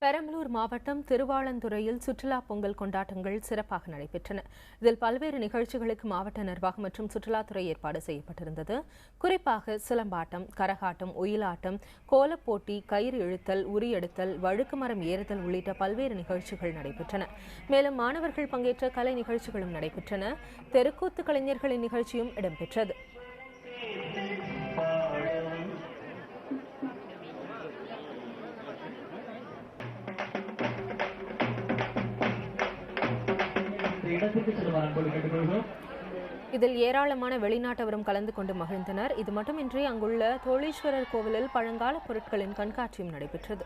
பெரம்பலூர் மாவட்டம் திருவாளந்துறையில் சுற்றுலா பொங்கல் கொண்டாட்டங்கள் சிறப்பாக நடைபெற்றன. இதில் பல்வேறு நிகழ்ச்சிகளுக்கு மாவட்ட நிர்வாகம் மற்றும் சுற்றுலாத்துறை ஏற்பாடு செய்யப்பட்டிருந்தது. குறிப்பாக சிலம்பாட்டம், கரகாட்டம், ஒயிலாட்டம், கோலப்போட்டி, கயிறு இழுத்தல், உரியெடுத்தல், வழுக்கு மரம் ஏறுதல் உள்ளிட்ட பல்வேறு நிகழ்ச்சிகள் நடைபெற்றன. மேலும் மாணவர்கள் பங்கேற்ற கலை நிகழ்ச்சிகளும் நடைபெற்றன. தெருக்கூத்து கலைஞர்களின் நிகழ்ச்சியும் இடம்பெற்றது. இதில் ஏராளமான வெளிநாட்டவரும் கலந்து கொண்டு மகிழ்ந்தனர். இது மட்டுமின்றி அங்குள்ள தோளீஸ்வரர் கோவிலில் பழங்கால பொருட்களின் கண்காட்சியும் நடைபெற்றது.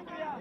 Vaya,